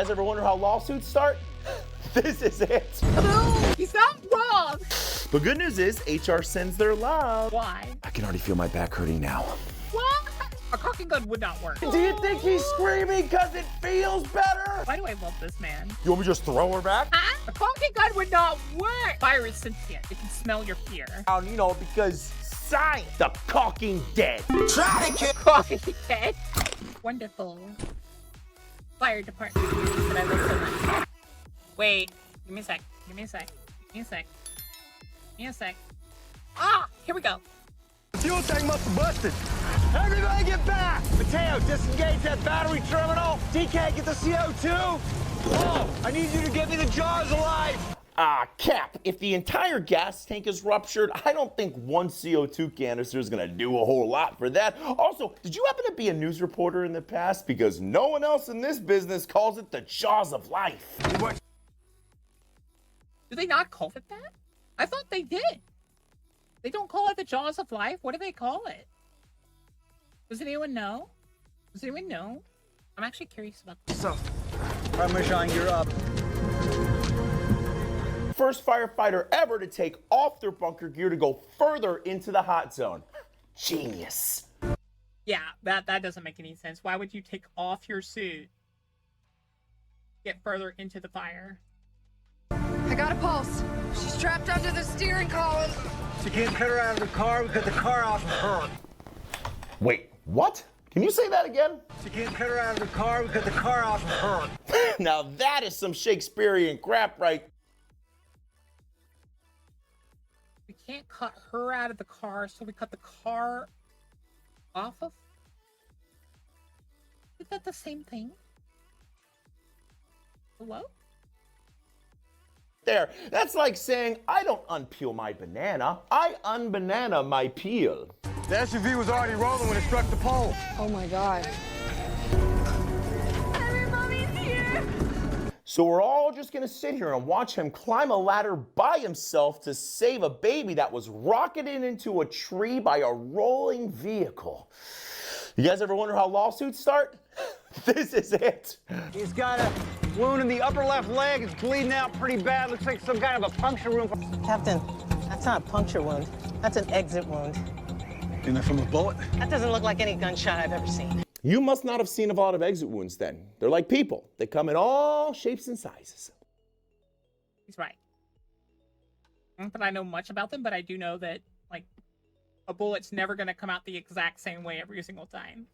You guys ever wonder how lawsuits start? This is it. No, he's not wrong. The good news is HR sends their love. Why? I can already feel my back hurting now. What? A caulking gun would not work. Do you think he's screaming because it feels better? Why do I love this man? You want me to just throw her back? Huh? A caulking gun would not work. Fire is sentient. It can smell your fear. You know, because science, the caulking dead. Try to kill. Caulking dead. Wonderful. Fire department that I love so much. Wait, give me a sec. Give me a sec. Give me a sec. Give me a sec. Ah, here we go. Fuel tank must have busted. Everybody get back! Mateo, disengage that battery terminal. DK, get the CO2. Oh, I need you to get me the jaws alive. Cap, if the entire gas tank is ruptured, I don't think one CO2 canister is gonna do a whole lot for that. Also, did you happen to be a news reporter in the past? Because no one else in this business calls it the jaws of life. Do they not call it that? I thought they did. They don't call it the jaws of life? What do they call it? Does anyone know? Does anyone know? I'm actually curious about this. So, Parmesan, you're up. First firefighter ever to take off their bunker gear to go further into the hot zone. Genius. Yeah, that doesn't make any sense. Why would you take off your suit? Get further into the fire. I got a pulse. She's trapped under the steering column. You can't cut her out of the car. We cut the car off of her. Wait, what? Can you say that again? You can't cut her out of the car. We cut the car off of her. Now that is some Shakespearean crap, right? We can't cut her out of the car, so we cut the car off of? Is that the same thing? Hello? There, that's like saying, I don't unpeel my banana, I unbanana my peel. The SUV was already rolling when it struck the pole. Oh my God. Everybody's here. So we're all just gonna sit here and watch him climb a ladder by himself to save a baby that was rocketed into a tree by a rolling vehicle. You guys ever wonder how lawsuits start? This is it. He's got a wound in the upper left leg. It's bleeding out pretty bad. Looks like some kind of a puncture wound. Captain, that's not a puncture wound. That's an exit wound. Isn't that from a bullet? That doesn't look like any gunshot I've ever seen. You must not have seen a lot of exit wounds then. They're like people. They come in all shapes and sizes. He's right. Not that I know much about them, but I do know that, like, a bullet's never going to come out the exact same way every single time.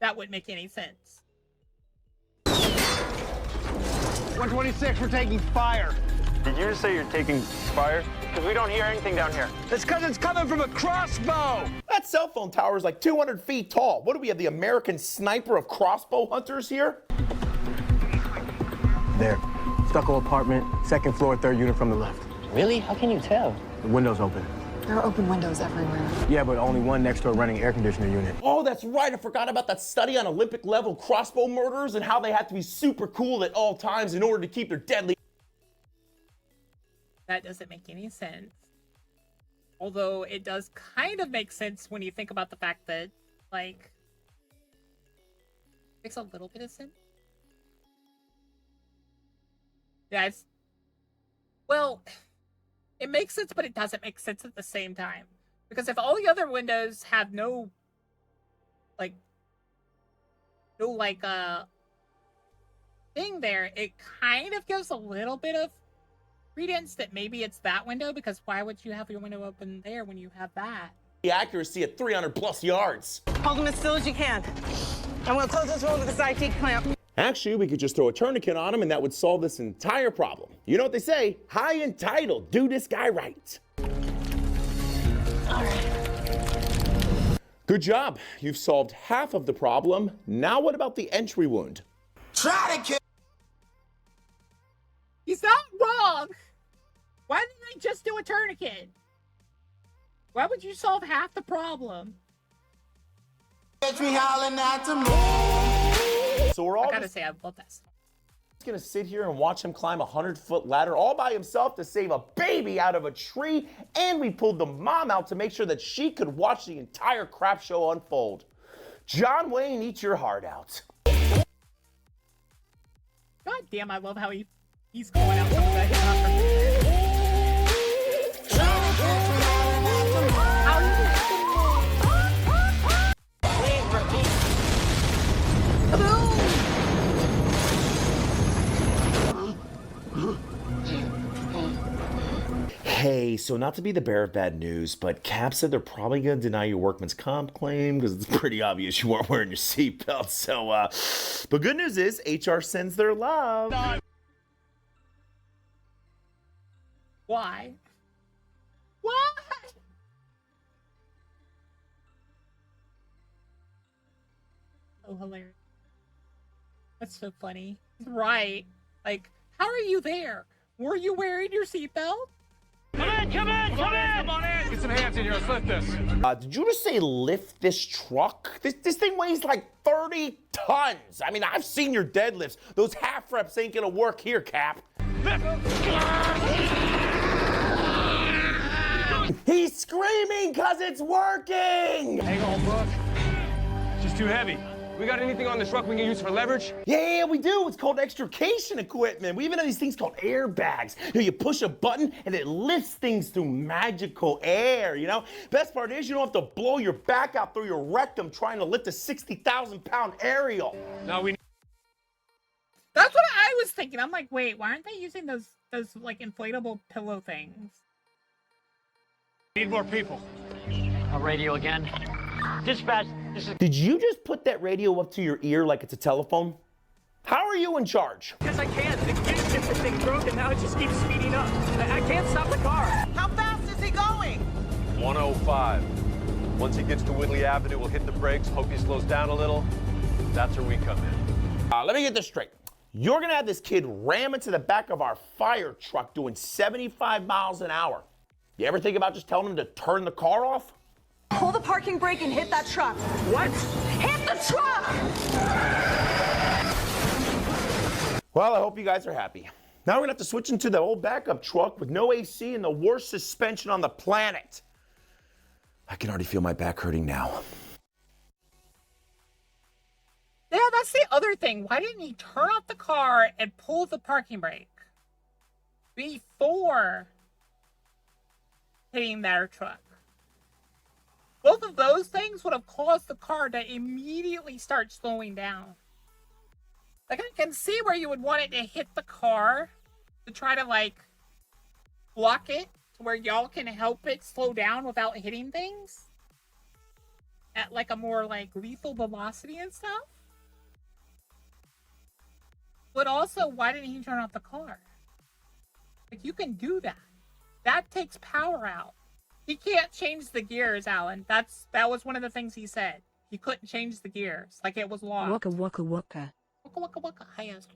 That wouldn't make any sense. 126, we're taking fire. Did you just say you're taking fire? Because we don't hear anything down here. That's because it's coming from a crossbow. That cell phone tower is like 200 feet tall. What do we have, the American sniper of crossbow hunters here? There. Stucco apartment, second floor, third unit from the left. Really? How can you tell? The window's open. There are open windows everywhere. Yeah, but only one next to a running air conditioner unit. Oh, that's right. I forgot about that study on Olympic level crossbow murderers and how they have to be super cool at all times in order to keep their deadly. That doesn't make any sense. Although it does kind of make sense when you think about the fact that, like, makes a little bit of sense. Yeah, well, it makes sense, but it doesn't make sense at the same time. Because if all the other windows have no thing there, it kind of gives a little bit of credence that maybe it's that window, because why would you have your window open there when you have that? The accuracy at 300 plus yards. Hold them as still as you can. I'm gonna close this room with this IT clamp. Actually, we could just throw a tourniquet on him and that would solve this entire problem. You know what they say? High and title, do this guy right. All right. Good job. You've solved half of the problem. Now what about the entry wound? Try to kill. He's not wrong! Why didn't they just do a tourniquet? Why would you solve half the problem? Catch me howling at the moon. So we're all I gotta say, I love that song. just gonna sit here and watch him climb a 100-foot ladder all by himself to save a baby out of a tree, and we pulled the mom out to make sure that she could watch the entire crap show unfold. John Wayne, eat your heart out. damn, I love how he's calling out some of the hip-hop references. Hey, so not to be the bearer of bad news, but Cap said they're probably going to deny your workman's comp claim because it's pretty obvious you weren't wearing your seatbelt. So, but good news is HR sends their love. Why? Why? Oh, hilarious. That's so funny. Right. Like, how are you there? Were you wearing your seatbelt? Come in! Come on in! Get some hands in here, let's lift this. Did you just say lift this truck? This thing weighs like 30 tons. I mean, I've seen your deadlifts. Those half reps ain't gonna work here, Cap. He's screaming because it's working! Hang on, Buck. It's just too heavy. We got anything on the truck we can use for leverage? Yeah, we do. It's called extrication equipment. We even have these things called airbags. You push a button and it lifts things through magical air, you know? Best part is you don't have to blow your back out through your rectum trying to lift a 60,000-pound aerial. No, we... That's what I was thinking. I'm like, wait, why aren't they using those like inflatable pillow things? need more people. A radio again. Dispatch, this is... Did you just put that radio up to your ear like it's a telephone? How are you in charge? Yes, I can. The gear shift thing broke and now it just keeps speeding up. I can't stop the car. How fast is he going? 105. Once he gets to Whitley Avenue, we'll hit the brakes, hope he slows down a little. That's where we come in. Let me get this straight. You're gonna have this kid ram into the back of our fire truck doing 75 miles an hour. You ever think about just telling him to turn the car off? Pull the parking brake and hit that truck. What? Hit the truck! Well, I hope you guys are happy. Now we're gonna have to switch into the old backup truck with no AC and the worst suspension on the planet. I can already feel my back hurting now. Yeah, that's the other thing. Why didn't he turn off the car and pull the parking brake before hitting their truck? Both of those things would have caused the car to immediately start slowing down. Like, I can see where you would want it to hit the car to try to, like, block it to where y'all can help it slow down without hitting things at, like, a more, like, lethal velocity and stuff. But also, why didn't he turn off the car? Like, you can do that. That takes power out. He can't change the gears, Alan. That was one of the things he said. He couldn't change the gears. Like, it was locked. Waka waka waka. Waka waka waka. Hi, Esther.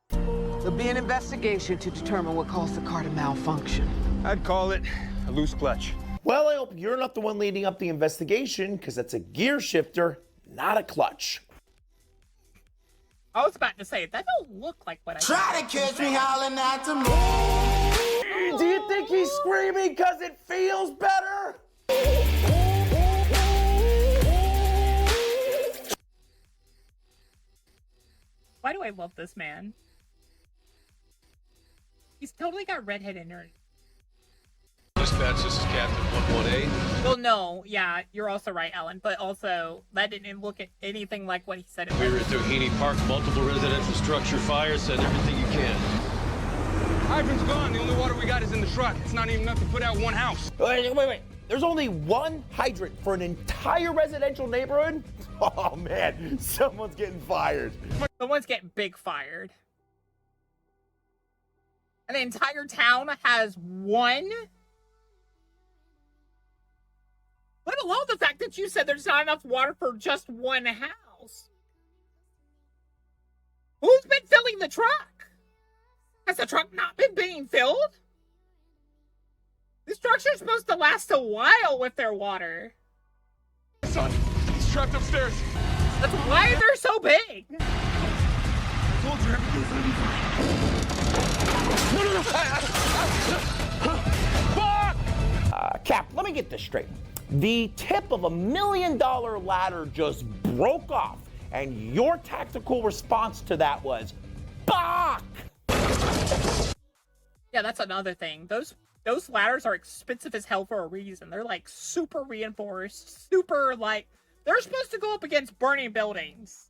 There'll be an investigation to determine what caused the car to malfunction. I'd call it a loose clutch. Well, I hope you're not the one leading up the investigation, because that's a gear shifter, not a clutch. I was about to say, that don't look like what I Try to catch me howling at the moon. Do you think he's screaming because it feels better? Why do I love this man? He's totally got Redhead energy. Dispatch, this is Captain 118. Well, no, yeah, you're also right, Alan. But also, that didn't look at anything like what he said it We was. were at Doheny Park, multiple residential structure fires, send everything you can. Hydrant's gone. The only water we got is in the truck. It's not even enough to put out one house. Wait. There's only one hydrant for an entire residential neighborhood? Oh, man, someone's getting fired. Someone's getting big fired. And the entire town has one? Let alone the fact that you said there's not enough water for just one house. Who's been filling the truck? Has the truck not been being filled? These trucks are supposed to last a while with their water. Son, he's trapped upstairs. That's why they're so big. I told you everything's gonna be fine. No! Cap, let me get this straight. The tip of $1 million ladder just broke off, and your tactical response to that was, Bach! Yeah, that's another thing. Those ladders are expensive as hell for a reason. They're like super reinforced, super like they're supposed to go up against burning buildings.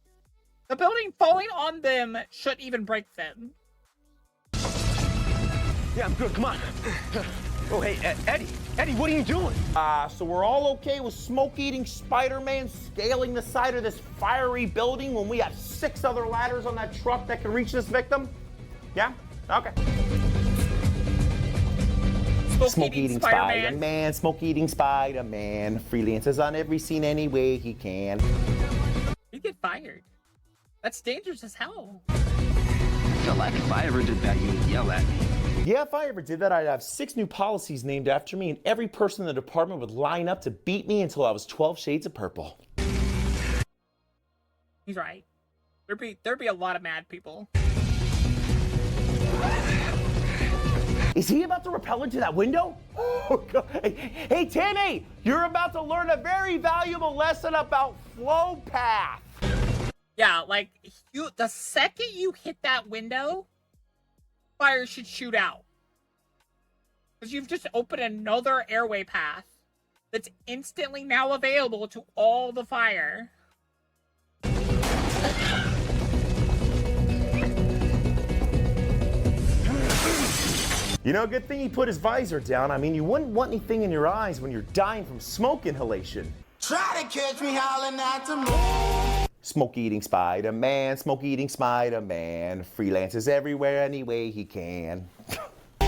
The building falling on them shouldn't even break them. Yeah, I'm good. Come on. Oh, hey, Eddie, what are you doing? So we're all okay with smoke-eating Spider-Man scaling the side of this fiery building when we have 6 other ladders on that truck that can reach this victim? Yeah? Okay. Smoke-eating Spider-Man, smoke-eating Spider-Man, freelances on every scene any way he can. You get fired. That's dangerous as hell. I feel like if I ever did that, you would yell at me. Yeah, if I ever did that, I'd have 6 new policies named after me, and every person in the department would line up to beat me until I was 12 shades of purple. He's right. There'd be a lot of mad people. Is he about to rappel into that window? Oh, God. Hey, Timmy, you're about to learn a very valuable lesson about flow path. Yeah, like, the second you hit that window, fire should shoot out. Because you've just opened another airway path that's instantly now available to all the fire. You know, good thing he put his visor down. I mean, you wouldn't want anything in your eyes when you're dying from smoke inhalation. Try to catch me howling at the moon. Smoke-eating Spider-Man, smoke-eating Spider-Man, freelances everywhere any way he can. Why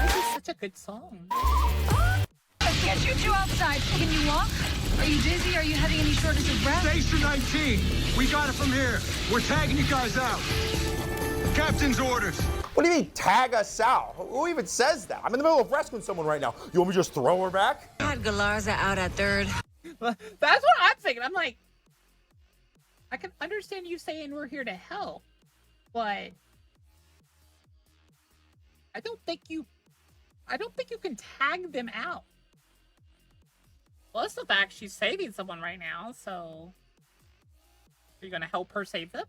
is this such a good song? I can't shoot you outside. Can you walk? Are you dizzy? Are you having any shortness of breath? Station 19. We got it from here. We're tagging you guys out. Captain's orders. What do you mean, tag us out? Who even says that? I'm in the middle of rescuing someone right now. You want me to just throw her back? I had Galarza out at 3rd. That's what I'm thinking. I'm like, I can understand you saying we're here to help, but I don't think you can tag them out. Plus the fact she's saving someone right now, so are you gonna help her save them?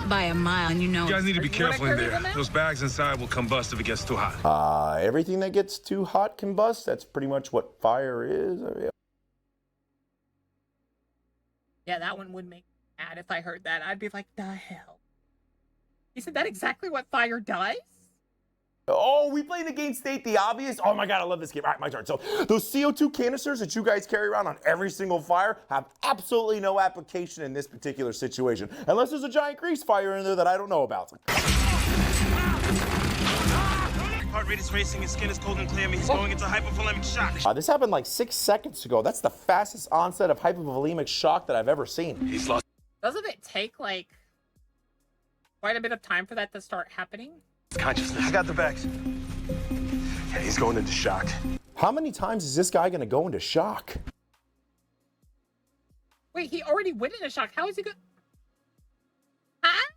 By a mile, and you know. You guys need to be careful in there. them out? Those bags inside will combust if it gets too hot. Everything that gets too hot combust. That's pretty much what fire is. Yeah, that one would make me mad if I heard that. I'd be like, the hell? Isn't that exactly what fire does? Oh, we playing the game State the Obvious? Oh my God, I love this game. All right, my turn. So those CO2 canisters that you guys carry around on every single fire have absolutely no application in this particular situation. Unless there's a giant grease fire in there that I don't know about. Heart rate is racing, his skin is cold and clammy. He's going into hypovolemic shock. This happened like 6 seconds ago. That's the fastest onset of hypovolemic shock that I've ever seen. He's lost. Doesn't it take like quite a bit of time for that to start happening? Consciousness. I got the bags. Yeah, he's going into shock. How many times is this guy gonna go into shock? Wait, he already went into shock. How is he going? Huh?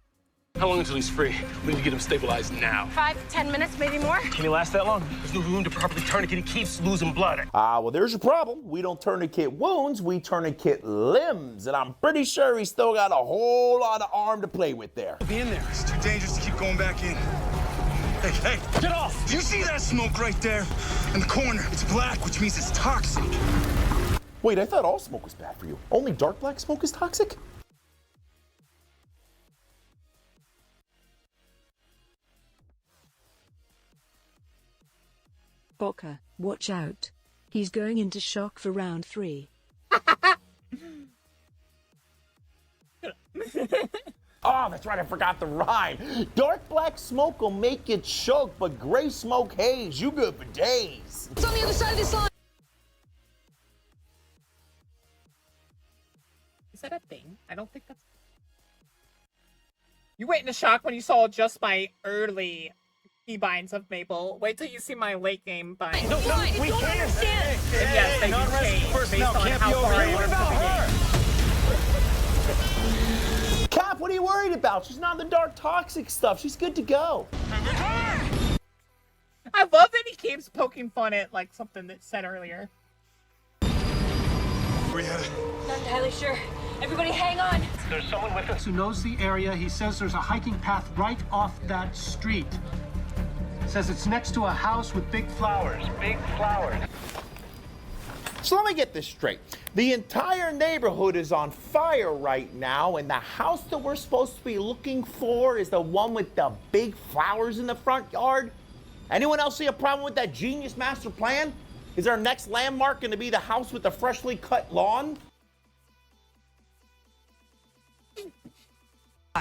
How long until he's free? We need to get him stabilized now. 5 to 10 minutes, maybe more. Can he last that long? There's no room to properly tourniquet. He keeps losing blood. Well, there's your problem. We don't tourniquet wounds, we tourniquet limbs. And I'm pretty sure he's still got a whole lot of arm to play with there. Be in there. It's too dangerous to keep going back in. Hey, get off! Do you see that smoke right there? In the corner, it's black, which means it's toxic. Wait, I thought all smoke was bad for you. Only dark black smoke is toxic? Boka, watch out. He's going into shock for round 3. Oh, that's right, I forgot the rhyme. Dark black smoke will make you choke, but gray smoke haze, you good for days. It's on the other side of this line. Is that a thing? I don't think that's... You went into shock when you saw just my early keybinds of Maple. Wait till you see my late game binds. No, we can't understand. And yes, they do change based on how far I am from the game. Cap, what are you worried about? She's not in the dark toxic stuff. She's good to go. I love that he keeps poking fun at like something that said earlier. we headed? Not entirely sure. Everybody hang on. There's someone with us. Who knows the area. He says there's a hiking path right off that street. Says it's next to a house with big flowers. Big flowers. So let me get this straight. The entire neighborhood is on fire right now, and the house that we're supposed to be looking for is the one with the big flowers in the front yard? Anyone else see a problem with that genius master plan? Is our next landmark going to be the house with the freshly cut lawn?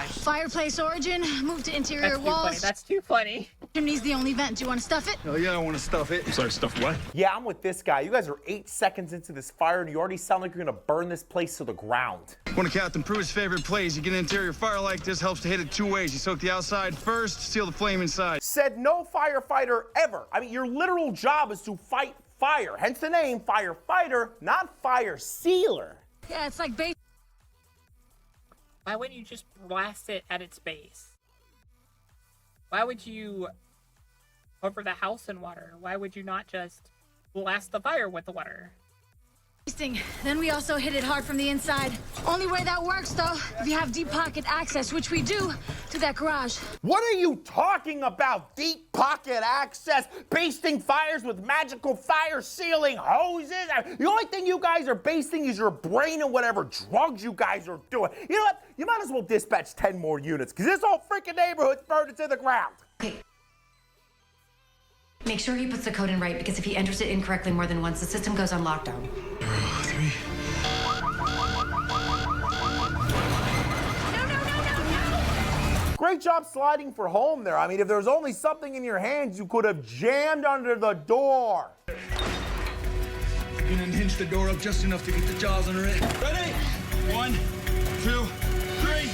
Fireplace origin, move to interior That's too walls. funny. That's too funny. Chimney's the only vent. Do you want to stuff it? Hell yeah, I want to stuff it. Sorry, stuff what? Yeah, I'm with this guy. You guys are 8 seconds into this fire, and you already sound like you're going to burn this place to the ground. One of Captain Pruitt's favorite plays. You get an interior fire like this, helps to hit it 2 ways. You soak the outside first, seal the flame inside. Said no firefighter ever. I mean, your literal job is to fight fire. Hence the name firefighter, not fire sealer. Yeah, it's like base. Why wouldn't you just blast it at its base? Why would you cover the house in water? Why would you not just blast the fire with the water? Then we also hit it hard from the inside. Only way that works, though, if you have deep pocket access, which we do, to that garage. What are you talking about? Deep pocket access, basting fires with magical fire sealing hoses? The only thing you guys are basting is your brain and whatever drugs you guys are doing. You know what? You might as well dispatch 10 more units, because this whole freaking neighborhood's burned to the ground. Okay. Make sure he puts the code in right, because if he enters it incorrectly more than once, the system goes on lockdown. 3. Great job sliding for home there. I mean, if there was only something in your hands, you could have jammed under the door. You're gonna hinge the door up just enough to get the jaws under it. Ready? 1, 2, 3.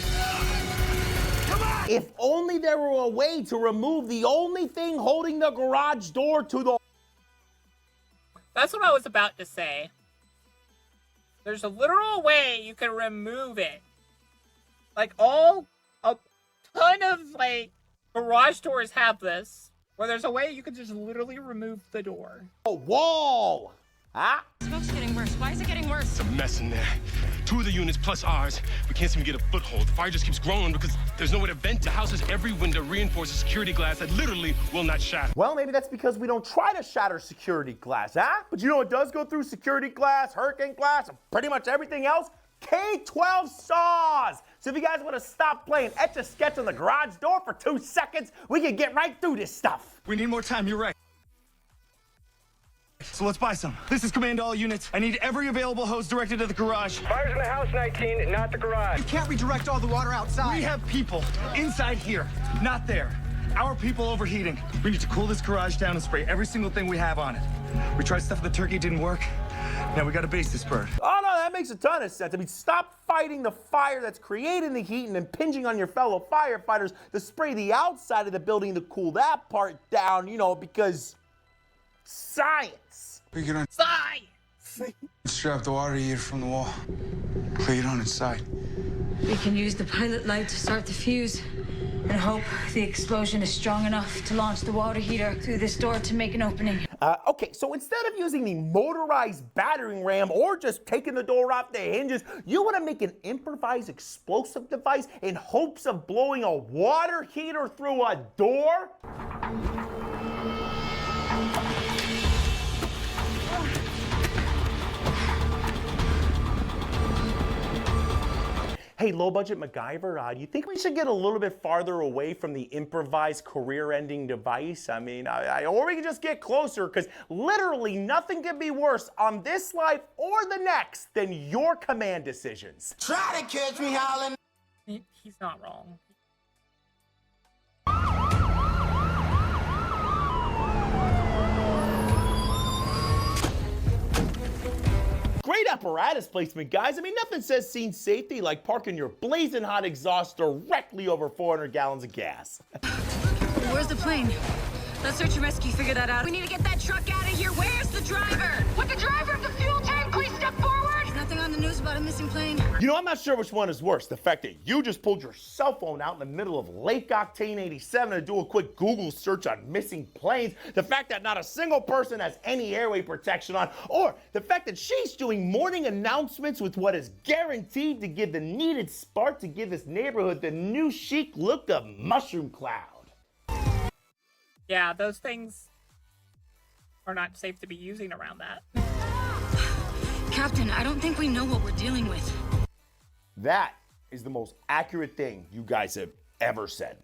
Come on! If only there were a way to remove the only thing holding the garage door to the... That's what I was about to say. There's a literal way you can remove it. Like, a ton of, like, garage doors have this, where there's a way you can just literally remove the door. A wall! Huh? Smoke's getting worse. Why is it getting worse? It's a mess in there. 2 of the units plus ours. We can't seem to get a foothold. The fire just keeps growing because there's nowhere to vent. The house has every window reinforced with security glass that literally will not shatter. Well, maybe that's because we don't try to shatter security glass, huh? But you know what does go through security glass, hurricane glass, and pretty much everything else? K-12 saws! So if you guys want to stop playing Etch-a-Sketch on the garage door for 2 seconds, we can get right through this stuff. We need more time, you're right. So let's buy some. This is command to all units. I need every available hose directed to the garage. Fire's in the house, 19, not the garage. You can't redirect all the water outside. We have people inside here, not there. Our people overheating. We need to cool this garage down and spray every single thing we have on it. We tried stuff with the turkey, didn't work. Now we gotta base this bird. Oh no, that makes a ton of sense. I mean, stop fighting the fire that's creating the heat and impinging on your fellow firefighters to spray the outside of the building to cool that part down, you know, because science. We can Science! strap the water heater from the wall. Lay it on its side. We can use the pilot light to start the fuse and hope the explosion is strong enough to launch the water heater through this door to make an opening. Okay, so instead of using the motorized battering ram or just taking the door off the hinges, you want to make an improvised explosive device in hopes of blowing a water heater through a door? Hey, low-budget MacGyver, do you think we should get a little bit farther away from the improvised career-ending device? I mean, or we can just get closer, because literally nothing can be worse on this life or the next than your command decisions. Try to catch me howling. He's not wrong. Great apparatus placement, guys. I mean, nothing says scene safety like parking your blazing hot exhaust directly over 400 gallons of gas. Where's the plane? Let search and rescue figure that out. We need to get that truck out of here. Where's the driver? Would the driver of the fuel tank please step forward? There's nothing on the news about a missing plane? You know, I'm not sure which one is worse. The fact that you just pulled your cell phone out in the middle of Lake Octane 87 to do a quick Google search on missing planes. The fact that not a single person has any airway protection on. Or the fact that she's doing morning announcements with what is guaranteed to give the needed spark to give this neighborhood the new chic look of mushroom cloud. Yeah, those things are not safe to be using around that. Captain, I don't think we know what we're dealing with. That is the most accurate thing you guys have ever said.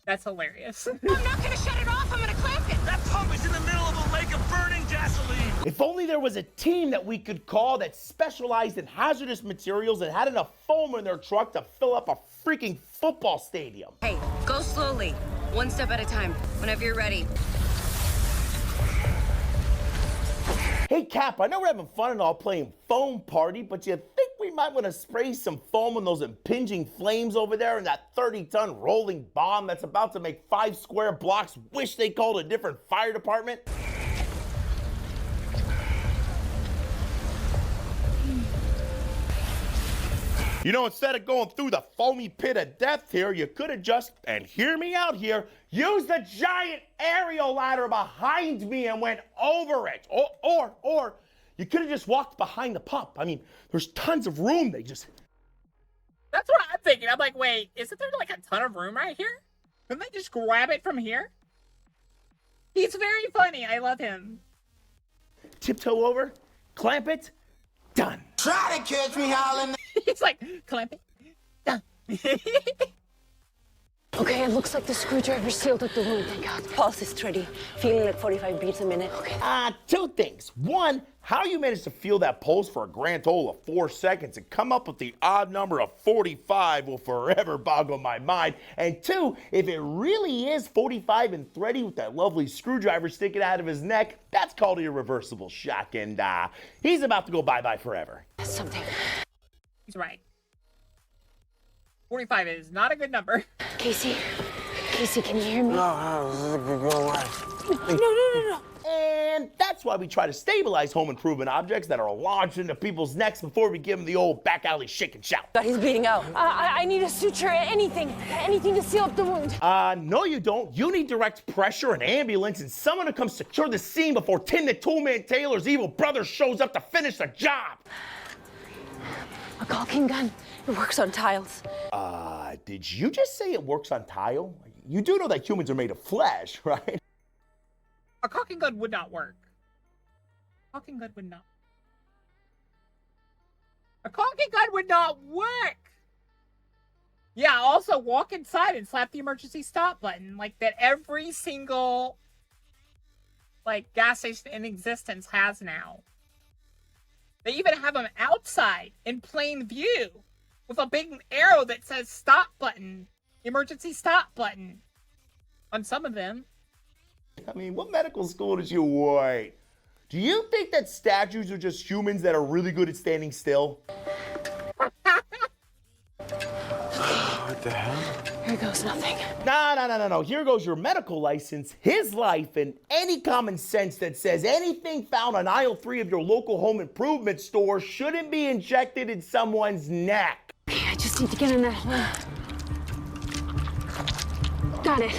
That's hilarious. I'm not gonna shut it off, I'm gonna clamp it! That pump is in the middle of a lake of burning gasoline! If only there was a team that we could call that specialized in hazardous materials and had enough foam in their truck to fill up a freaking football stadium. Hey, go slowly. One step at a time. Whenever you're ready. Hey Cap, I know we're having fun and all playing foam party, but you think we might want to spray some foam on those impinging flames over there and that 30-ton rolling bomb that's about to make 5 square blocks wish they called a different fire department? You know, instead of going through the foamy pit of death here, you could have just, and hear me out here, used the giant aerial ladder behind me and went over it. Or you could have just walked behind the pump. I mean, there's tons of room. That's what I'm thinking. I'm like, wait, isn't there like a ton of room right here? Couldn't they just grab it from here? He's very funny. I love him. Tiptoe over, clamp it, done. Try to catch me howling. He's like, clamp it, done. Okay, it looks like the screwdriver sealed up the wound, thank God. Pulse is steady, feeling like 45 beats a minute. Okay. 2 things. 1, how you managed to feel that pulse for a grand total of 4 seconds and come up with the odd number of 45 will forever boggle my mind. And 2, if it really is 45 and thready with that lovely screwdriver sticking out of his neck, that's called irreversible shock, and he's about to go bye-bye forever. That's something. He's right. 45 is not a good number. Casey, can you hear me? No, this is a good one. No. And that's why we try to stabilize home improvement objects that are launched into people's necks before we give them the old back alley shake and shout. God, he's bleeding out. I need a suture, anything to seal up the wound. No you don't. You need direct pressure, an ambulance, and someone to come secure the scene before Tim the Toolman Taylor's evil brother shows up to finish the job. A caulking gun. It works on tiles. Did you just say it works on tile? You do know that humans are made of flesh, right? A caulking gun would not work. A caulking gun would not. A caulking gun would not work. Yeah, also walk inside and slap the emergency stop button like that every single gas station in existence has now. They even have them outside in plain view with a big arrow that says stop button, emergency stop button on some of them. I mean, what medical school did you wait? Do you think that statues are just humans that are really good at standing still? What the hell? Here goes nothing. No. Here goes your medical license, his life, and any common sense that says anything found on aisle 3 of your local home improvement store shouldn't be injected in someone's neck. Okay, I just need to get in that hole. Got it.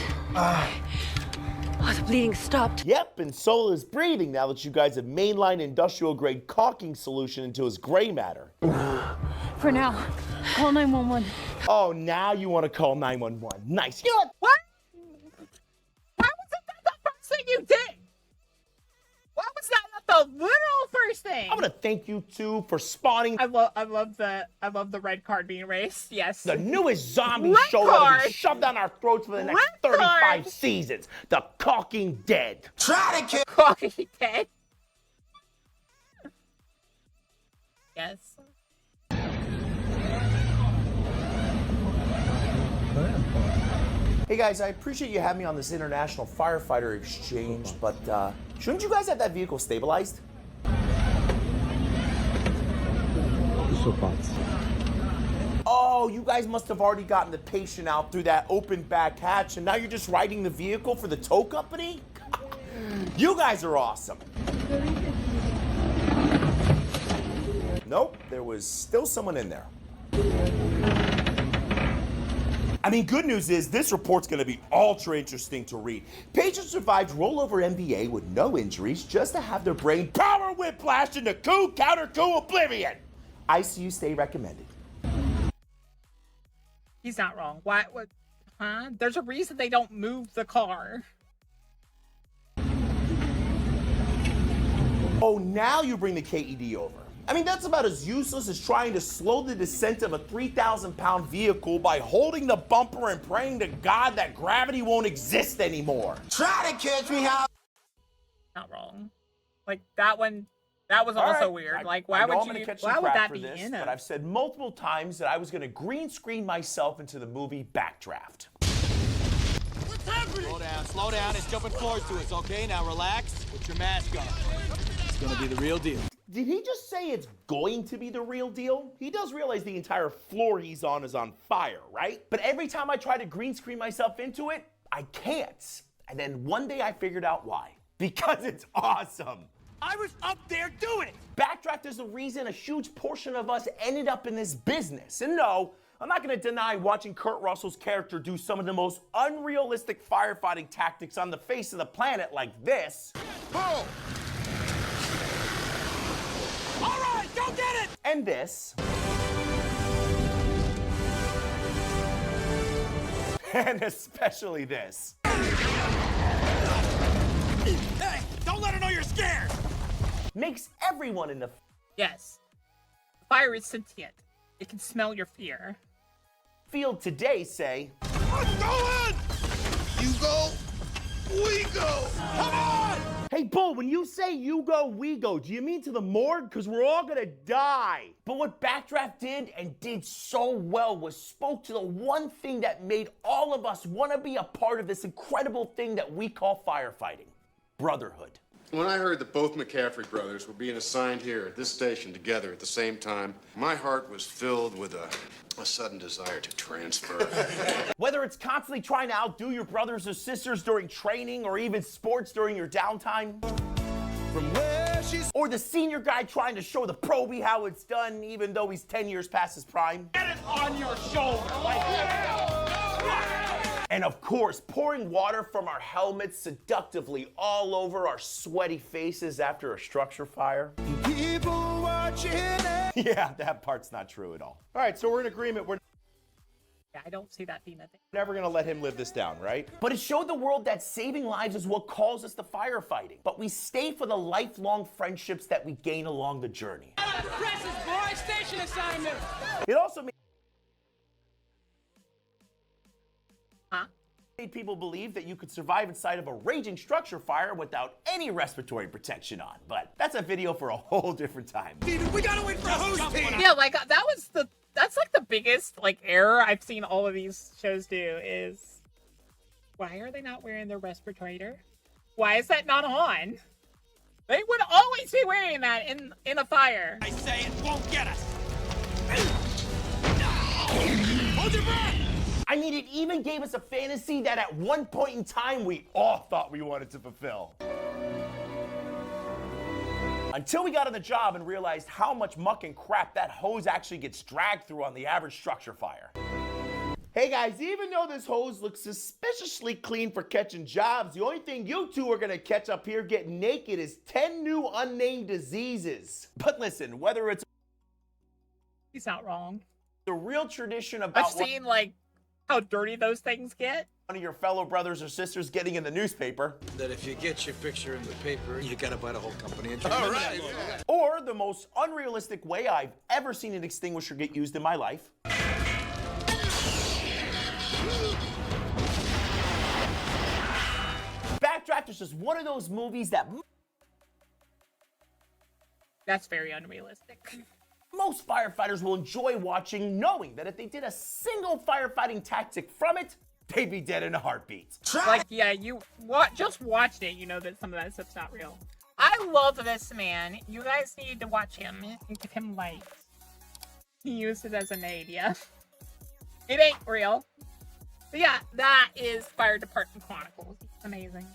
Oh, the bleeding stopped. Yep, and so is breathing now that you guys have mainlined industrial-grade caulking solution into his gray matter. For now, call 911. Oh, now you want to call 911. Nice. You know what? What? Why wasn't that the first thing you did? Why was that not the literal first thing? I'm gonna thank you two for spawning. I love the red card being erased. Yes. The newest zombie show that'll be shoved down our throats for the next 35 seasons. The Caulking Dead. Try to kill. Caulking Dead. Yes. Hey guys, I appreciate you having me on this international firefighter exchange, but shouldn't you guys have that vehicle stabilized? Oh, you guys must have already gotten the patient out through that open back hatch, and now you're just riding the vehicle for the tow company? You guys are awesome. Nope, there was still someone in there. I mean, good news is this report's going to be ultra interesting to read. Patients survived rollover MBA with no injuries just to have their brain power whiplash into counter-coup oblivion. ICU stay recommended. He's not wrong. Why? What? Huh? There's a reason they don't move the car. Oh, now you bring the KED over. I mean, that's about as useless as trying to slow the descent of a 3,000-pound vehicle by holding the bumper and praying to God that gravity won't exist anymore. Try to catch me how. Not wrong. Like that one. That was also weird. Like, why would you? Why would that be in it? But I've said multiple times that I was going to green screen myself into the movie Backdraft. What's happening? Slow down. It's jumping floors to us, okay? Now relax. Put your mask on. It's gonna be the real deal. Did he just say it's going to be the real deal? He does realize the entire floor he's on is on fire, right? But every time I try to green screen myself into it, I can't. And then one day I figured out why. Because it's awesome. I was up there doing it. Backdraft is the reason a huge portion of us ended up in this business. And no, I'm not going to deny watching Kurt Russell's character do some of the most unrealistic firefighting tactics on the face of the planet like this. Boom! All right, go get it! And this. And especially this. Hey, don't let her know you're scared! Makes everyone in the Yes. Fire is sentient. It can smell your fear. Field today say, What's going? You go, we go. Come on! Hey, Bull, when you say you go, we go, do you mean to the morgue? Because we're all gonna die. But what Backdraft did, and did so well, was spoke to the one thing that made all of us want to be a part of this incredible thing that we call firefighting. Brotherhood. When I heard that both McCaffrey brothers were being assigned here at this station together at the same time, my heart was filled with a sudden desire to transfer. Whether it's constantly trying to outdo your brothers or sisters during training or even sports during your downtime, from where she's, or the senior guy trying to show the probie how it's done even though he's 10 years past his prime. Get it on your shoulder. And of course, pouring water from our helmets seductively all over our sweaty faces after a structure fire. People watching it. Yeah, that part's not true at all. All right, so we're in agreement. We're Yeah, I don't see that being a thing. never gonna let him live this down, right? But it showed the world that saving lives is what calls us to firefighting. But we stay for the lifelong friendships that we gain along the journey. Presses, boy, station assignment. It also made Huh? people believe that you could survive inside of a raging structure fire without any respiratory protection on. But that's a video for a whole different time. We gotta wait for a hose team. Yeah, like that's like the biggest like error I've seen all of these shows do is why are they not wearing their respirator? Why is that not on? They would always be wearing that in a fire. I say it won't get us. Hold your breath. I mean, it even gave us a fantasy that at one point in time we all thought we wanted to fulfill. Until we got on the job and realized how much muck and crap that hose actually gets dragged through on the average structure fire. Hey guys, even though this hose looks suspiciously clean for catching jobs, the only thing you two are gonna catch up here getting naked is 10 new unnamed diseases. But listen, whether it's He's not wrong. the real tradition about I've seen like how dirty those things get. one of your fellow brothers or sisters getting in the newspaper. That if you get your picture in the paper, you gotta buy the whole company. All right. Or the most unrealistic way I've ever seen an extinguisher get used in my life. Backdraft is just one of those movies that That's very unrealistic. most firefighters will enjoy watching, knowing that if they did a single firefighting tactic from it, they'd be dead in a heartbeat. Like, yeah, you just watched it, you know that some of that stuff's not real. I love this man. You guys need to watch him and give him likes. He used it as an aid, yeah. It ain't real. But yeah, that is Fire Department Chronicles. It's amazing.